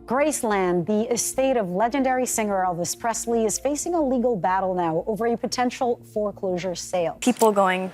Graceland, the estate of legendary singer Elvis Presley, is facing a legal battle now over a potential foreclosure sale. People going,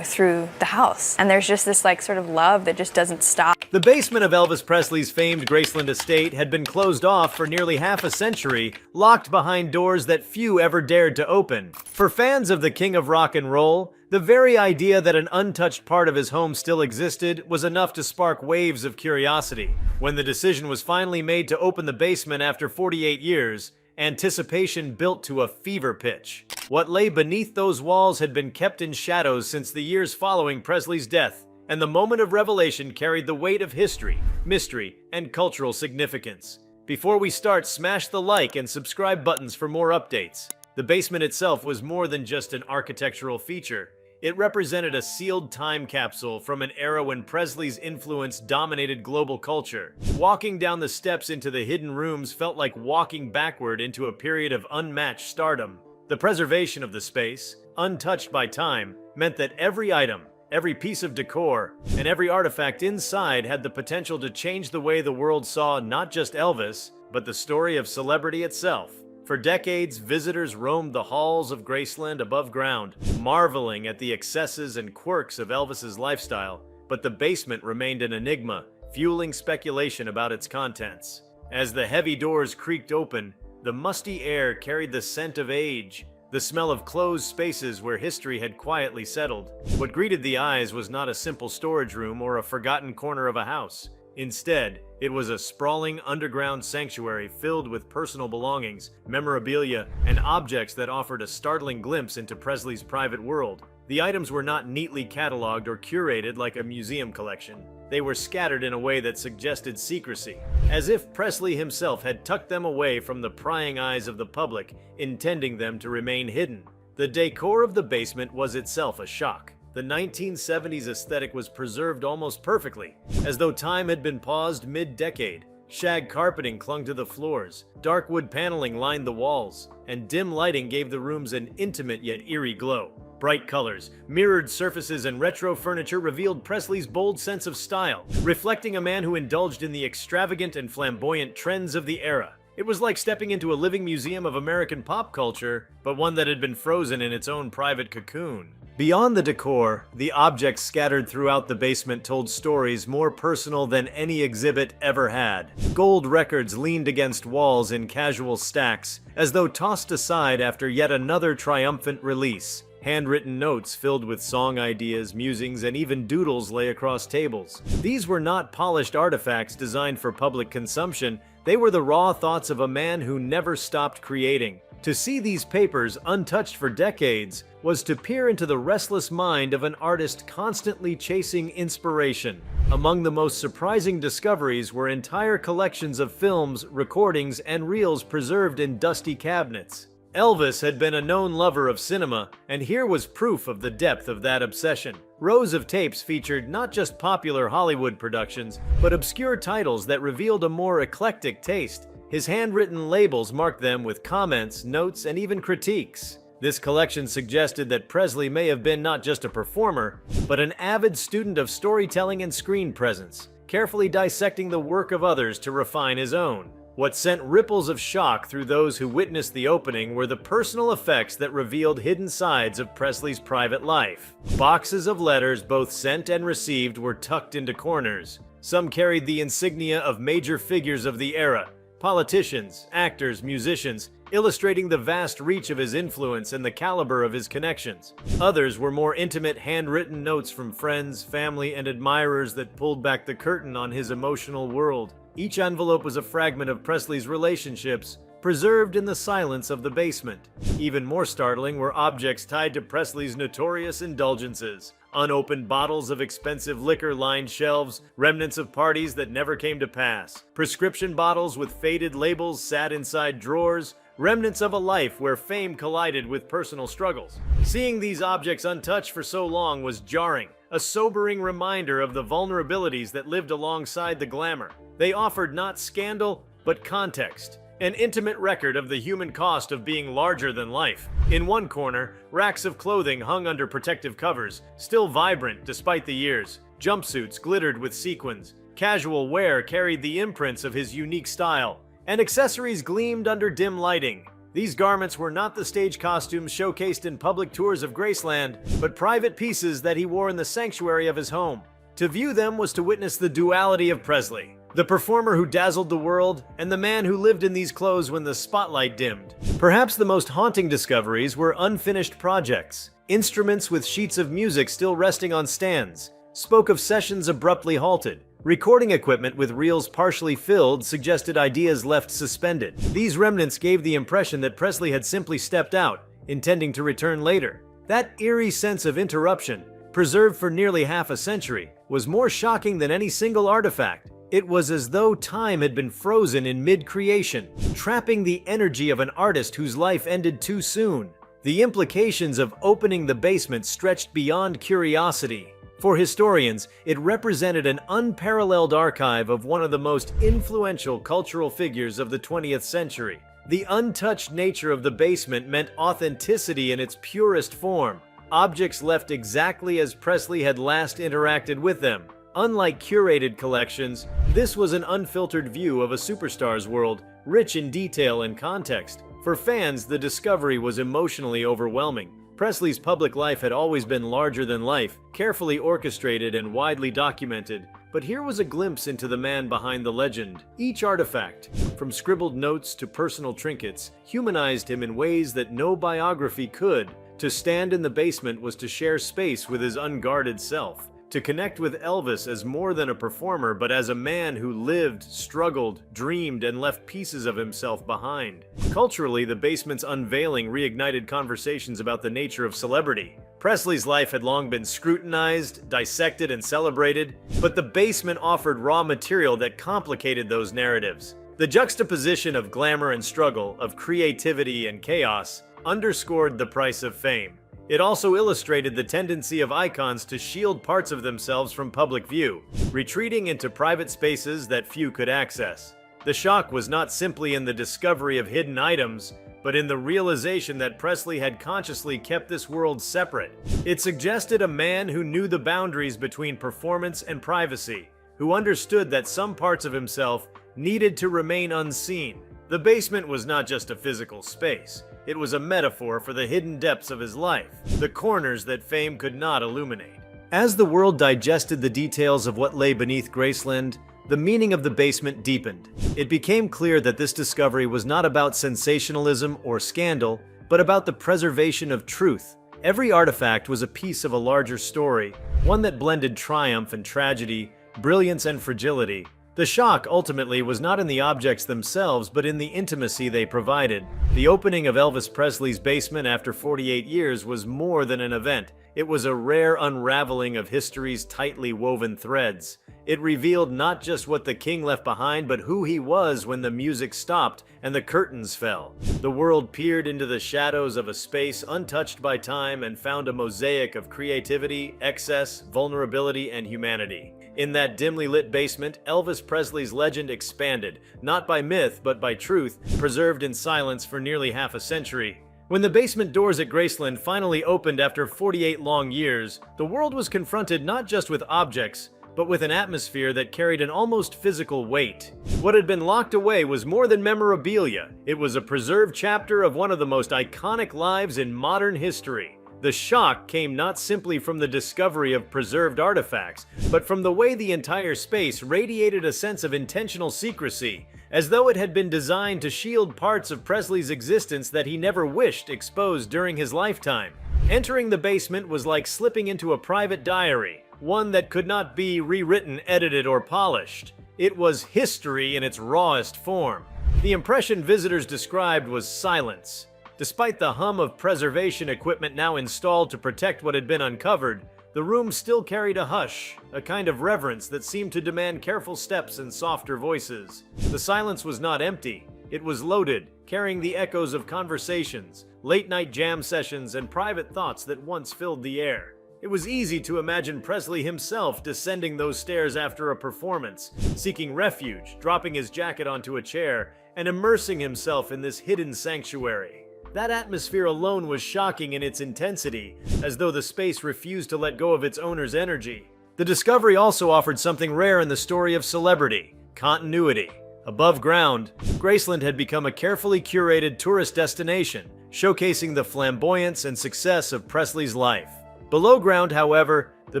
through the house. And there's just this sort of love that just doesn't stop. The basement of Elvis Presley's famed Graceland estate had been closed off for nearly half a century, locked behind doors that few ever dared to open. For fans of the king of rock and roll, the very idea that an untouched part of his home still existed was enough to spark waves of curiosity. When the decision was finally made to open the basement after 48 years, anticipation built to a fever pitch. What lay beneath those walls had been kept in shadows since the years following Presley's death, and the moment of revelation carried the weight of history, mystery, and cultural significance. Before we start, smash the like and subscribe buttons for more updates. The basement itself was more than just an architectural feature. It represented a sealed time capsule from an era when Presley's influence dominated global culture. Walking down the steps into the hidden rooms felt like walking backward into a period of unmatched stardom. The preservation of the space, untouched by time, meant that every item, every piece of decor, and every artifact inside had the potential to change the way the world saw not just Elvis, but the story of celebrity itself. For decades, visitors roamed the halls of Graceland above ground, marveling at the excesses and quirks of Elvis's lifestyle, but the basement remained an enigma, fueling speculation about its contents. As the heavy doors creaked open, the musty air carried the scent of age, the smell of closed spaces where history had quietly settled. What greeted the eyes was not a simple storage room or a forgotten corner of a house. Instead, it was a sprawling underground sanctuary filled with personal belongings, memorabilia, and objects that offered a startling glimpse into Presley's private world. The items were not neatly cataloged or curated like a museum collection. They were scattered in a way that suggested secrecy, as if Presley himself had tucked them away from the prying eyes of the public, intending them to remain hidden. The decor of the basement was itself a shock. The 1970s aesthetic was preserved almost perfectly, as though time had been paused mid-decade. Shag carpeting clung to the floors, dark wood paneling lined the walls, and dim lighting gave the rooms an intimate yet eerie glow. Bright colors, mirrored surfaces, and retro furniture revealed Presley's bold sense of style, reflecting a man who indulged in the extravagant and flamboyant trends of the era. It was like stepping into a living museum of American pop culture, but one that had been frozen in its own private cocoon. Beyond the decor, the objects scattered throughout the basement told stories more personal than any exhibit ever had. Gold records leaned against walls in casual stacks, as though tossed aside after yet another triumphant release. Handwritten notes filled with song ideas, musings, and even doodles lay across tables. These were not polished artifacts designed for public consumption. They were the raw thoughts of a man who never stopped creating. To see these papers, untouched for decades, was to peer into the restless mind of an artist constantly chasing inspiration. Among the most surprising discoveries were entire collections of films, recordings, and reels preserved in dusty cabinets. Elvis had been a known lover of cinema, and here was proof of the depth of that obsession. Rows of tapes featured not just popular Hollywood productions, but obscure titles that revealed a more eclectic taste. His handwritten labels marked them with comments, notes, and even critiques. This collection suggested that Presley may have been not just a performer, but an avid student of storytelling and screen presence, carefully dissecting the work of others to refine his own. What sent ripples of shock through those who witnessed the opening were the personal effects that revealed hidden sides of Presley's private life. Boxes of letters, both sent and received, were tucked into corners. Some carried the insignia of major figures of the era, politicians, actors, musicians, illustrating the vast reach of his influence and the caliber of his connections. Others were more intimate handwritten notes from friends, family, and admirers that pulled back the curtain on his emotional world. Each envelope was a fragment of Presley's relationships, preserved in the silence of the basement. Even more startling were objects tied to Presley's notorious indulgences. Unopened bottles of expensive liquor lined shelves, remnants of parties that never came to pass. Prescription bottles with faded labels sat inside drawers, remnants of a life where fame collided with personal struggles. Seeing these objects untouched for so long was jarring, a sobering reminder of the vulnerabilities that lived alongside the glamour. They offered not scandal, but context, an intimate record of the human cost of being larger than life. In one corner, racks of clothing hung under protective covers, still vibrant despite the years. Jumpsuits glittered with sequins, Casual wear carried the imprints of his unique style, and accessories gleamed under dim lighting. These garments were not the stage costumes showcased in public tours of Graceland, but private pieces that he wore in the sanctuary of his home. To view them was to witness the duality of Presley, the performer who dazzled the world, and the man who lived in these clothes when the spotlight dimmed. Perhaps the most haunting discoveries were unfinished projects. Instruments with sheets of music still resting on stands spoke of sessions abruptly halted. Recording equipment with reels partially filled suggested ideas left suspended. These remnants gave the impression that Presley had simply stepped out, intending to return later. That eerie sense of interruption, preserved for nearly half a century, was more shocking than any single artifact. It was as though time had been frozen in mid-creation, trapping the energy of an artist whose life ended too soon. The implications of opening the basement stretched beyond curiosity. For historians, it represented an unparalleled archive of one of the most influential cultural figures of the 20th century. The untouched nature of the basement meant authenticity in its purest form. Objects left exactly as Presley had last interacted with them. Unlike curated collections, this was an unfiltered view of a superstar's world, rich in detail and context. For fans, the discovery was emotionally overwhelming. Presley's public life had always been larger than life, carefully orchestrated and widely documented. But here was a glimpse into the man behind the legend. Each artifact, from scribbled notes to personal trinkets, humanized him in ways that no biography could. To stand in the basement was to share space with his unguarded self. To connect with Elvis as more than a performer, but as a man who lived, struggled, dreamed, and left pieces of himself behind. Culturally, the basement's unveiling reignited conversations about the nature of celebrity. Presley's life had long been scrutinized, dissected, and celebrated, but the basement offered raw material that complicated those narratives. The juxtaposition of glamour and struggle, of creativity and chaos, underscored the price of fame. It also illustrated the tendency of icons to shield parts of themselves from public view, retreating into private spaces that few could access. The shock was not simply in the discovery of hidden items, but in the realization that Presley had consciously kept this world separate. It suggested a man who knew the boundaries between performance and privacy, who understood that some parts of himself needed to remain unseen. The basement was not just a physical space. It was a metaphor for the hidden depths of his life, the corners that fame could not illuminate. As the world digested the details of what lay beneath Graceland, the meaning of the basement deepened. It became clear that this discovery was not about sensationalism or scandal, but about the preservation of truth. Every artifact was a piece of a larger story, one that blended triumph and tragedy, brilliance and fragility. The shock, ultimately, was not in the objects themselves, but in the intimacy they provided. The opening of Elvis Presley's basement after 48 years was more than an event. It was a rare unraveling of history's tightly woven threads. It revealed not just what the king left behind, but who he was when the music stopped and the curtains fell. The world peered into the shadows of a space untouched by time and found a mosaic of creativity, excess, vulnerability, and humanity. In that dimly lit basement, Elvis Presley's legend expanded, not by myth, but by truth, preserved in silence for nearly half a century. When the basement doors at Graceland finally opened after 48 long years, the world was confronted not just with objects, but with an atmosphere that carried an almost physical weight. What had been locked away was more than memorabilia. It was a preserved chapter of one of the most iconic lives in modern history. The shock came not simply from the discovery of preserved artifacts, but from the way the entire space radiated a sense of intentional secrecy, as though it had been designed to shield parts of Presley's existence that he never wished exposed during his lifetime. Entering the basement was like slipping into a private diary, one that could not be rewritten, edited, or polished. It was history in its rawest form. The impression visitors described was silence. Despite the hum of preservation equipment now installed to protect what had been uncovered, the room still carried a hush, a kind of reverence that seemed to demand careful steps and softer voices. The silence was not empty. It was loaded, carrying the echoes of conversations, late-night jam sessions, and private thoughts that once filled the air. It was easy to imagine Presley himself descending those stairs after a performance, seeking refuge, dropping his jacket onto a chair, and immersing himself in this hidden sanctuary. That atmosphere alone was shocking in its intensity, as though the space refused to let go of its owner's energy. The discovery also offered something rare in the story of celebrity: continuity. Above ground, Graceland had become a carefully curated tourist destination, showcasing the flamboyance and success of Presley's life. Below ground, however, the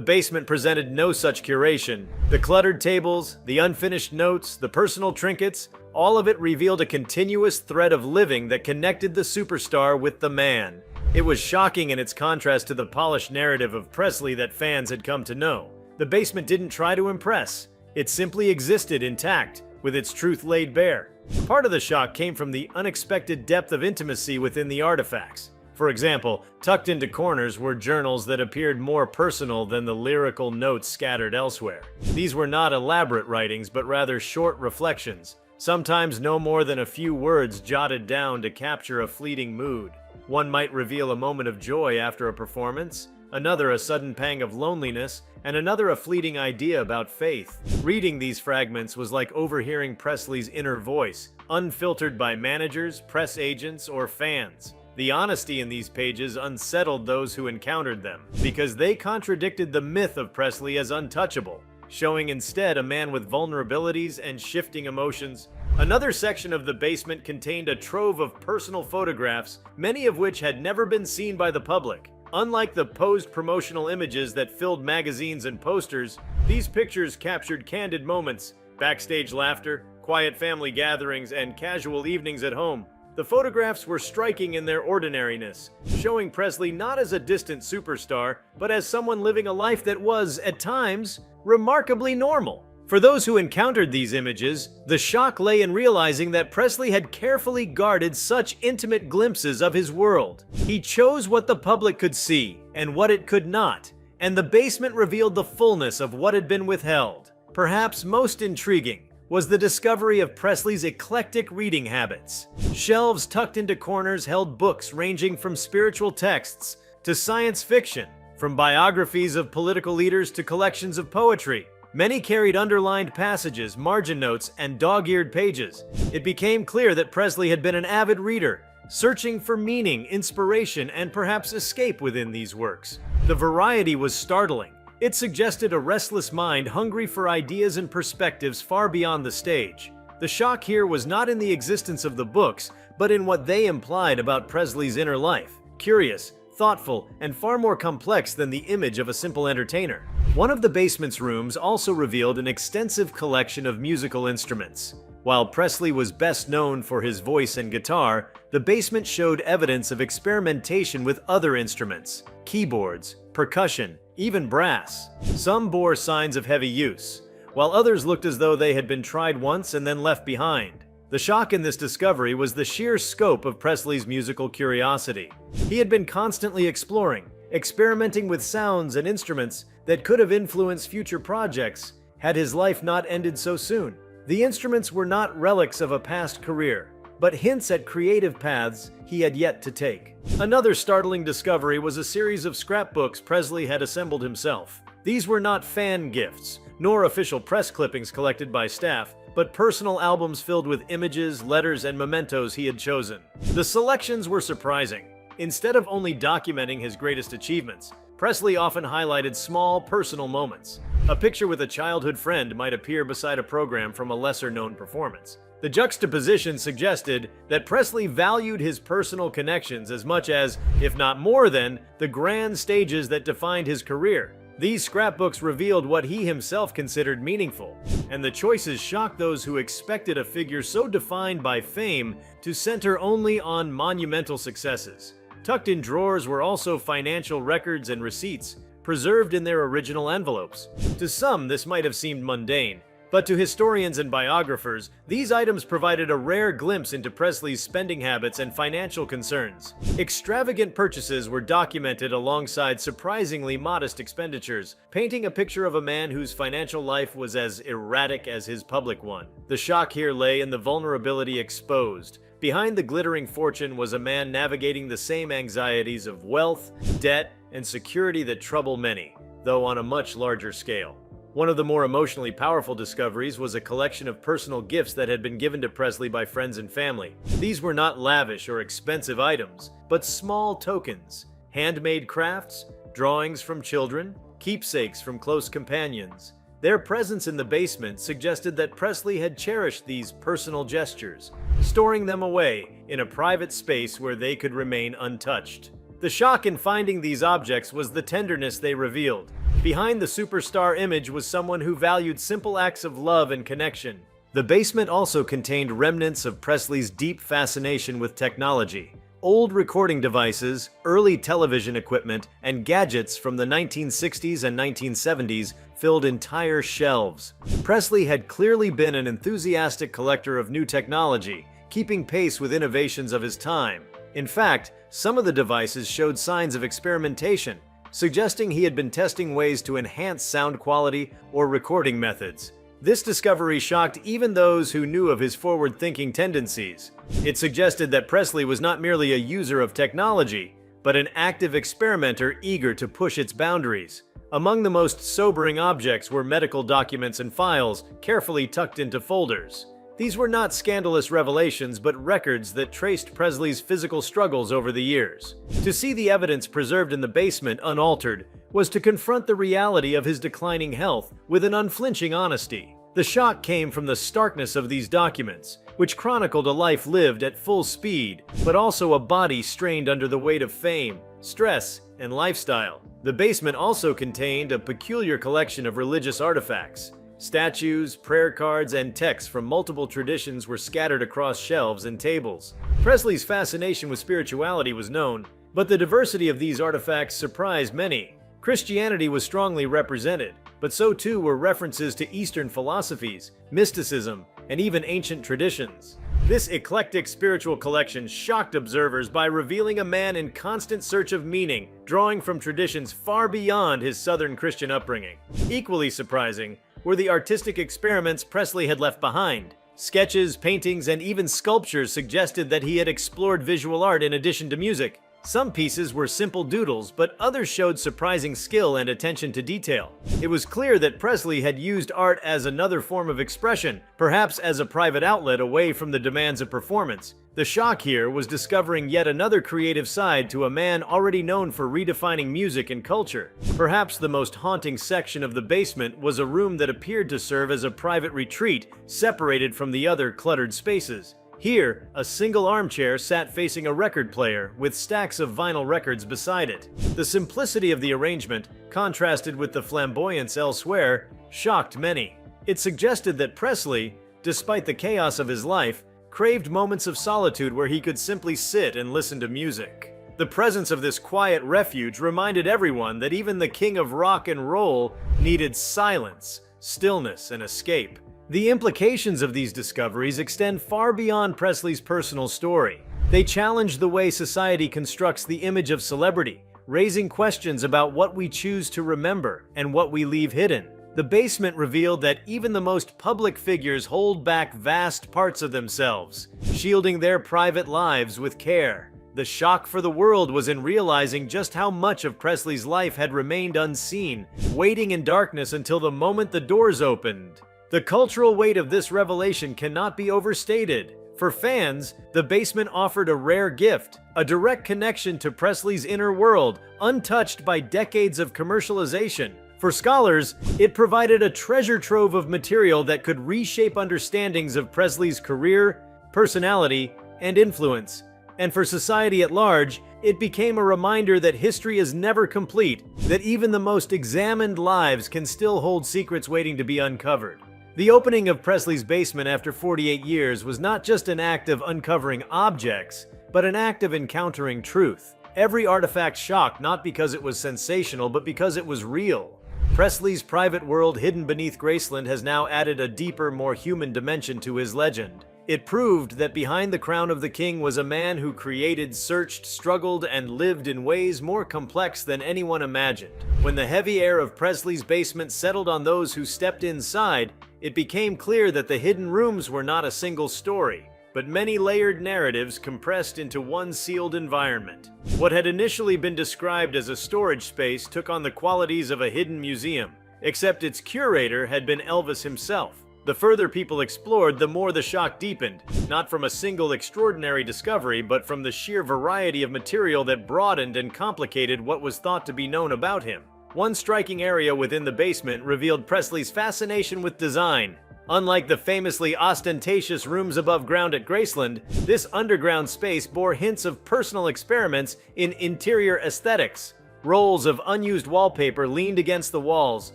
basement presented no such curation. The cluttered tables, the unfinished notes, the personal trinkets, all of it revealed a continuous thread of living that connected the superstar with the man. It was shocking in its contrast to the polished narrative of Presley that fans had come to know. The basement didn't try to impress. It simply existed intact, with its truth laid bare. Part of the shock came from the unexpected depth of intimacy within the artifacts. For example, tucked into corners were journals that appeared more personal than the lyrical notes scattered elsewhere. These were not elaborate writings, but rather short reflections, sometimes no more than a few words jotted down to capture a fleeting mood. One might reveal a moment of joy after a performance, another a sudden pang of loneliness, and another a fleeting idea about faith. Reading these fragments was like overhearing Presley's inner voice, unfiltered by managers, press agents, or fans. The honesty in these pages unsettled those who encountered them, because they contradicted the myth of Presley as untouchable, showing instead a man with vulnerabilities and shifting emotions. Another section of the basement contained a trove of personal photographs, many of which had never been seen by the public. Unlike the posed promotional images that filled magazines and posters, these pictures captured candid moments, backstage laughter, quiet family gatherings, and casual evenings at home. The photographs were striking in their ordinariness, showing Presley not as a distant superstar, but as someone living a life that was, at times, remarkably normal. For those who encountered these images, the shock lay in realizing that Presley had carefully guarded such intimate glimpses of his world. He chose what the public could see and what it could not, and the basement revealed the fullness of what had been withheld. Perhaps most intriguing was the discovery of Presley's eclectic reading habits. Shelves tucked into corners held books ranging from spiritual texts to science fiction, from biographies of political leaders to collections of poetry. Many carried underlined passages, margin notes, and dog-eared pages. It became clear that Presley had been an avid reader, searching for meaning, inspiration, and perhaps escape within these works. The variety was startling. It suggested a restless mind hungry for ideas and perspectives far beyond the stage. The shock here was not in the existence of the books, but in what they implied about Presley's inner life. Curious, thoughtful, and far more complex than the image of a simple entertainer. One of the basement's rooms also revealed an extensive collection of musical instruments. While Presley was best known for his voice and guitar, the basement showed evidence of experimentation with other instruments: keyboards, percussion, even brass. Some bore signs of heavy use, while others looked as though they had been tried once and then left behind. The shock in this discovery was the sheer scope of Presley's musical curiosity. He had been constantly exploring, experimenting with sounds and instruments that could have influenced future projects had his life not ended so soon. The instruments were not relics of a past career, but hints at creative paths he had yet to take. Another startling discovery was a series of scrapbooks Presley had assembled himself. These were not fan gifts, nor official press clippings collected by staff, but personal albums filled with images, letters, and mementos he had chosen. The selections were surprising. Instead of only documenting his greatest achievements, Presley often highlighted small, personal moments. A picture with a childhood friend might appear beside a program from a lesser-known performance. The juxtaposition suggested that Presley valued his personal connections as much as, if not more than, the grand stages that defined his career. These scrapbooks revealed what he himself considered meaningful, and the choices shocked those who expected a figure so defined by fame to center only on monumental successes. Tucked in drawers were also financial records and receipts, preserved in their original envelopes. To some, this might have seemed mundane, but to historians and biographers, these items provided a rare glimpse into Presley's spending habits and financial concerns. Extravagant purchases were documented alongside surprisingly modest expenditures, painting a picture of a man whose financial life was as erratic as his public one. The shock here lay in the vulnerability exposed. Behind the glittering fortune was a man navigating the same anxieties of wealth, debt, and security that trouble many, though on a much larger scale. One of the more emotionally powerful discoveries was a collection of personal gifts that had been given to Presley by friends and family. These were not lavish or expensive items, but small tokens, handmade crafts, drawings from children, keepsakes from close companions. Their presence in the basement suggested that Presley had cherished these personal gestures, storing them away in a private space where they could remain untouched. The shock in finding these objects was the tenderness they revealed. Behind the superstar image was someone who valued simple acts of love and connection. The basement also contained remnants of Presley's deep fascination with technology. Old recording devices, early television equipment, and gadgets from the 1960s and 1970s filled entire shelves. Presley had clearly been an enthusiastic collector of new technology, keeping pace with innovations of his time. In fact, some of the devices showed signs of experimentation, suggesting he had been testing ways to enhance sound quality or recording methods. This discovery shocked even those who knew of his forward-thinking tendencies. It suggested that Presley was not merely a user of technology, but an active experimenter eager to push its boundaries. Among the most sobering objects were medical documents and files, carefully tucked into folders. These were not scandalous revelations, but records that traced Presley's physical struggles over the years. To see the evidence preserved in the basement unaltered was to confront the reality of his declining health with an unflinching honesty. The shock came from the starkness of these documents, which chronicled a life lived at full speed, but also a body strained under the weight of fame, stress, and lifestyle. The basement also contained a peculiar collection of religious artifacts. Statues, prayer cards, and texts from multiple traditions were scattered across shelves and tables. Presley's fascination with spirituality was known, but the diversity of these artifacts surprised many. Christianity was strongly represented, but so too were references to Eastern philosophies, mysticism, and even ancient traditions. This eclectic spiritual collection shocked observers by revealing a man in constant search of meaning, drawing from traditions far beyond his Southern Christian upbringing. Equally surprising were the artistic experiments Presley had left behind. Sketches, paintings, and even sculptures suggested that he had explored visual art in addition to music. Some pieces were simple doodles, but others showed surprising skill and attention to detail. It was clear that Presley had used art as another form of expression, perhaps as a private outlet away from the demands of performance. The shock here was discovering yet another creative side to a man already known for redefining music and culture. Perhaps the most haunting section of the basement was a room that appeared to serve as a private retreat, separated from the other cluttered spaces. Here, a single armchair sat facing a record player, with stacks of vinyl records beside it. The simplicity of the arrangement, contrasted with the flamboyance elsewhere, shocked many. It suggested that Presley, despite the chaos of his life, craved moments of solitude where he could simply sit and listen to music. The presence of this quiet refuge reminded everyone that even the king of rock and roll needed silence, stillness, and escape. The implications of these discoveries extend far beyond Presley's personal story. They challenge the way society constructs the image of celebrity, raising questions about what we choose to remember and what we leave hidden. The basement revealed that even the most public figures hold back vast parts of themselves, shielding their private lives with care. The shock for the world was in realizing just how much of Presley's life had remained unseen, waiting in darkness until the moment the doors opened. The cultural weight of this revelation cannot be overstated. For fans, the basement offered a rare gift, a direct connection to Presley's inner world, untouched by decades of commercialization. For scholars, it provided a treasure trove of material that could reshape understandings of Presley's career, personality, and influence. And for society at large, it became a reminder that history is never complete, that even the most examined lives can still hold secrets waiting to be uncovered. The opening of Presley's basement after 48 years was not just an act of uncovering objects, but an act of encountering truth. Every artifact shocked not because it was sensational, but because it was real. Presley's private world hidden beneath Graceland has now added a deeper, more human dimension to his legend. It proved that behind the crown of the king was a man who created, searched, struggled, and lived in ways more complex than anyone imagined. When the heavy air of Presley's basement settled on those who stepped inside, it became clear that the hidden rooms were not a single story, but many layered narratives compressed into one sealed environment. What had initially been described as a storage space took on the qualities of a hidden museum, except its curator had been Elvis himself. The further people explored, the more the shock deepened, not from a single extraordinary discovery, but from the sheer variety of material that broadened and complicated what was thought to be known about him. One striking area within the basement revealed Presley's fascination with design. Unlike the famously ostentatious rooms above ground at Graceland, this underground space bore hints of personal experiments in interior aesthetics. Rolls of unused wallpaper leaned against the walls,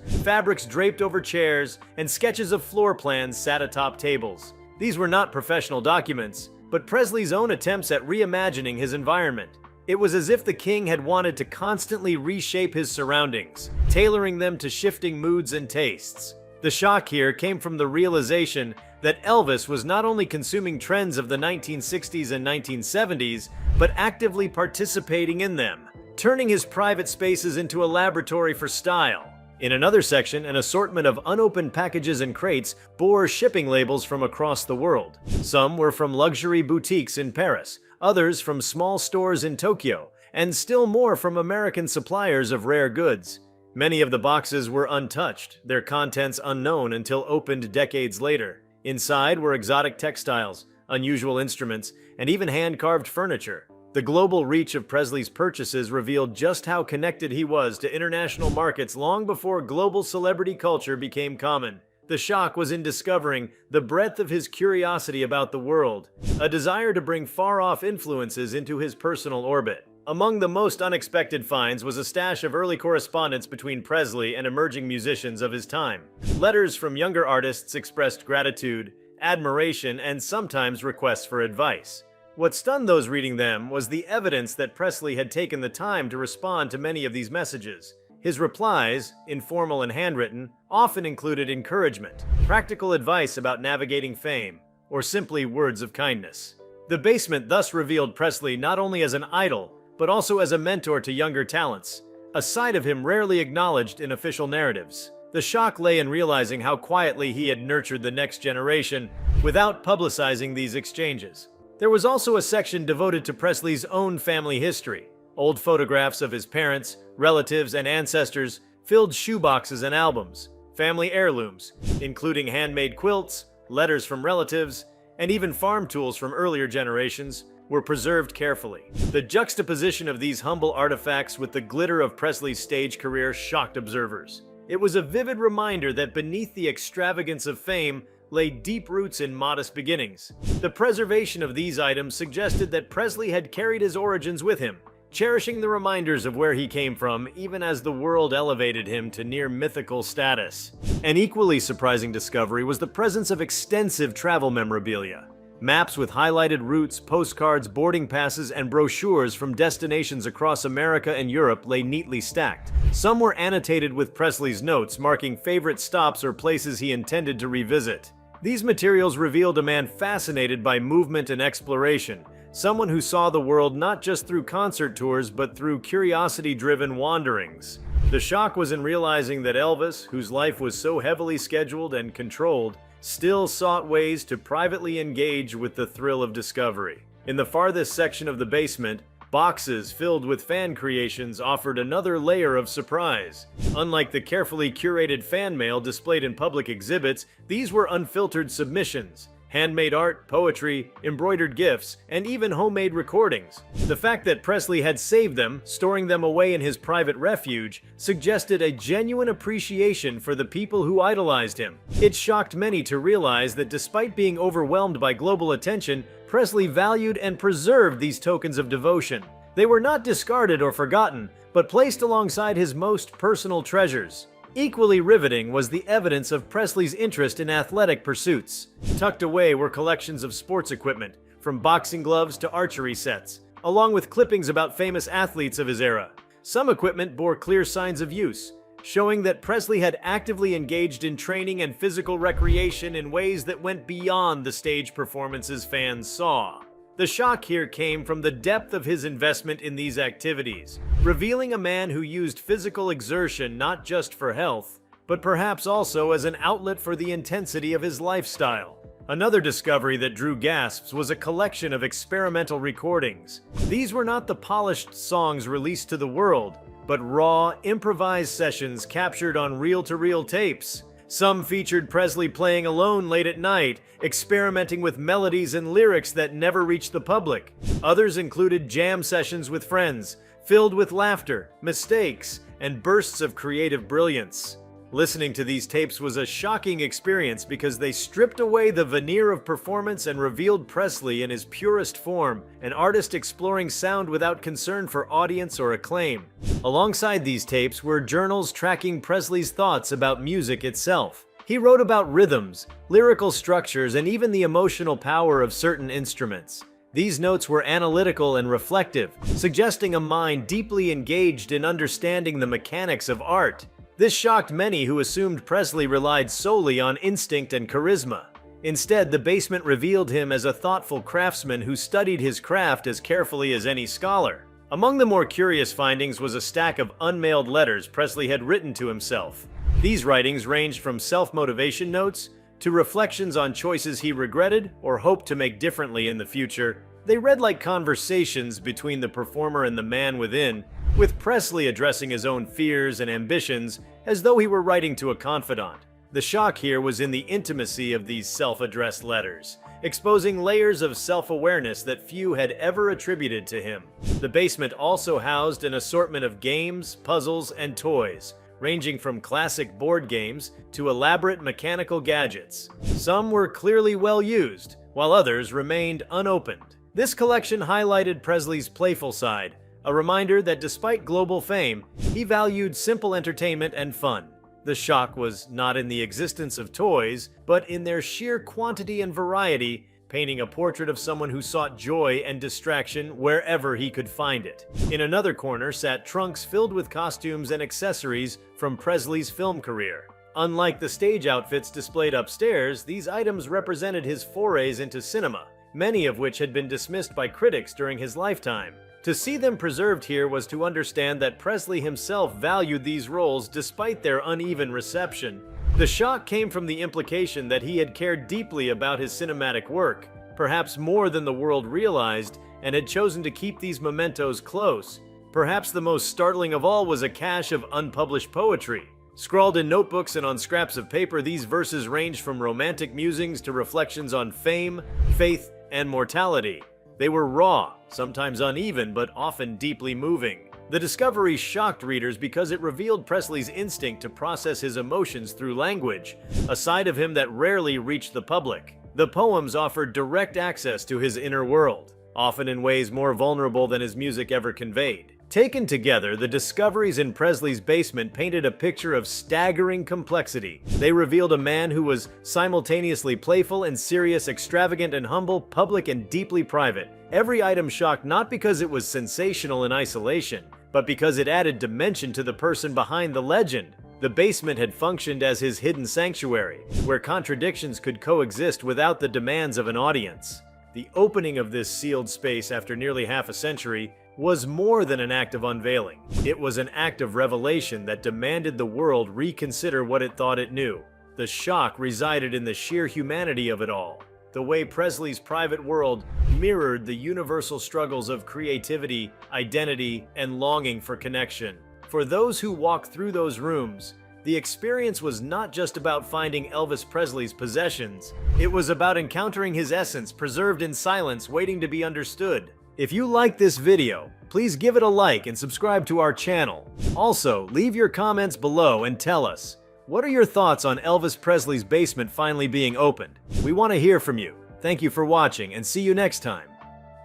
fabrics draped over chairs, and sketches of floor plans sat atop tables. These were not professional documents, but Presley's own attempts at reimagining his environment. It was as if the king had wanted to constantly reshape his surroundings, tailoring them to shifting moods and tastes. The shock here came from the realization that Elvis was not only consuming trends of the 1960s and 1970s, but actively participating in them, turning his private spaces into a laboratory for style. In another section, an assortment of unopened packages and crates bore shipping labels from across the world. Some were from luxury boutiques in Paris, others from small stores in Tokyo, and still more from American suppliers of rare goods. Many of the boxes were untouched, their contents unknown until opened decades later. Inside were exotic textiles, unusual instruments, and even hand-carved furniture. The global reach of Presley's purchases revealed just how connected he was to international markets long before global celebrity culture became common. The shock was in discovering the breadth of his curiosity about the world, a desire to bring far-off influences into his personal orbit. Among the most unexpected finds was a stash of early correspondence between Presley and emerging musicians of his time. Letters from younger artists expressed gratitude, admiration, and sometimes requests for advice. What stunned those reading them was the evidence that Presley had taken the time to respond to many of these messages. His replies, informal and handwritten, often included encouragement, practical advice about navigating fame, or simply words of kindness. The basement thus revealed Presley not only as an idol, but also as a mentor to younger talents, a side of him rarely acknowledged in official narratives. The shock lay in realizing how quietly he had nurtured the next generation without publicizing these exchanges. There was also a section devoted to Presley's own family history. Old photographs of his parents, relatives, and ancestors filled shoeboxes and albums. Family heirlooms, including handmade quilts, letters from relatives, and even farm tools from earlier generations, were preserved carefully. The juxtaposition of these humble artifacts with the glitter of Presley's stage career shocked observers. It was a vivid reminder that beneath the extravagance of fame lay deep roots in modest beginnings. The preservation of these items suggested that Presley had carried his origins with him, cherishing the reminders of where he came from even as the world elevated him to near mythical status. An equally surprising discovery was the presence of extensive travel memorabilia. Maps with highlighted routes, postcards, boarding passes, and brochures from destinations across America and Europe lay neatly stacked. Some were annotated with Presley's notes, marking favorite stops or places he intended to revisit. These materials revealed a man fascinated by movement and exploration, someone who saw the world not just through concert tours but through curiosity-driven wanderings. The shock was in realizing that Elvis, whose life was so heavily scheduled and controlled, still sought ways to privately engage with the thrill of discovery. In the farthest section of the basement, boxes filled with fan creations offered another layer of surprise. Unlike the carefully curated fan mail displayed in public exhibits, these were unfiltered submissions. Handmade art, poetry, embroidered gifts, and even homemade recordings. The fact that Presley had saved them, storing them away in his private refuge, suggested a genuine appreciation for the people who idolized him. It shocked many to realize that despite being overwhelmed by global attention, Presley valued and preserved these tokens of devotion. They were not discarded or forgotten, but placed alongside his most personal treasures. Equally riveting was the evidence of Presley's interest in athletic pursuits. Tucked away were collections of sports equipment, from boxing gloves to archery sets, along with clippings about famous athletes of his era. Some equipment bore clear signs of use, showing that Presley had actively engaged in training and physical recreation in ways that went beyond the stage performances fans saw. The shock here came from the depth of his investment in these activities, revealing a man who used physical exertion not just for health, but perhaps also as an outlet for the intensity of his lifestyle. Another discovery that drew gasps was a collection of experimental recordings. These were not the polished songs released to the world, but raw, improvised sessions captured on reel-to-reel tapes. Some featured Presley playing alone late at night, experimenting with melodies and lyrics that never reached the public. Others included jam sessions with friends, filled with laughter, mistakes, and bursts of creative brilliance. Listening to these tapes was a shocking experience because they stripped away the veneer of performance and revealed Presley in his purest form, an artist exploring sound without concern for audience or acclaim. Alongside these tapes were journals tracking Presley's thoughts about music itself. He wrote about rhythms, lyrical structures, and even the emotional power of certain instruments. These notes were analytical and reflective, suggesting a mind deeply engaged in understanding the mechanics of art. This shocked many who assumed Presley relied solely on instinct and charisma. Instead, the basement revealed him as a thoughtful craftsman who studied his craft as carefully as any scholar. Among the more curious findings was a stack of unmailed letters Presley had written to himself. These writings ranged from self-motivation notes to reflections on choices he regretted or hoped to make differently in the future. They read like conversations between the performer and the man within, with Presley addressing his own fears and ambitions as though he were writing to a confidant. The shock here was in the intimacy of these self-addressed letters, exposing layers of self-awareness that few had ever attributed to him. The basement also housed an assortment of games, puzzles, and toys, ranging from classic board games to elaborate mechanical gadgets. Some were clearly well used, while others remained unopened. This collection highlighted Presley's playful side, a reminder that despite global fame, he valued simple entertainment and fun. The shock was not in the existence of toys, but in their sheer quantity and variety, painting a portrait of someone who sought joy and distraction wherever he could find it. In another corner sat trunks filled with costumes and accessories from Presley's film career. Unlike the stage outfits displayed upstairs, these items represented his forays into cinema, many of which had been dismissed by critics during his lifetime. To see them preserved here was to understand that Presley himself valued these roles despite their uneven reception. The shock came from the implication that he had cared deeply about his cinematic work, perhaps more than the world realized, and had chosen to keep these mementos close. Perhaps the most startling of all was a cache of unpublished poetry. Scrawled in notebooks and on scraps of paper, these verses ranged from romantic musings to reflections on fame, faith, and mortality. They were raw, sometimes uneven, but often deeply moving. The discovery shocked readers because it revealed Presley's instinct to process his emotions through language, a side of him that rarely reached the public. The poems offered direct access to his inner world, often in ways more vulnerable than his music ever conveyed. Taken together, the discoveries in Presley's basement painted a picture of staggering complexity. They revealed a man who was simultaneously playful and serious, extravagant and humble, public and deeply private. Every item shocked not because it was sensational in isolation, but because it added dimension to the person behind the legend. The basement had functioned as his hidden sanctuary, where contradictions could coexist without the demands of an audience. The opening of this sealed space after nearly half a century was more than an act of unveiling. It was an act of revelation that demanded the world reconsider what it thought it knew. The shock resided in the sheer humanity of it all. The way Presley's private world mirrored the universal struggles of creativity, identity, and longing for connection. For those who walked through those rooms, the experience was not just about finding Elvis Presley's possessions. It was about encountering his essence preserved in silence, waiting to be understood. If you like this video, please give it a like and subscribe to our channel. Also, leave your comments below and tell us, what are your thoughts on Elvis Presley's basement finally being opened? We want to hear from you. Thank you for watching and see you next time.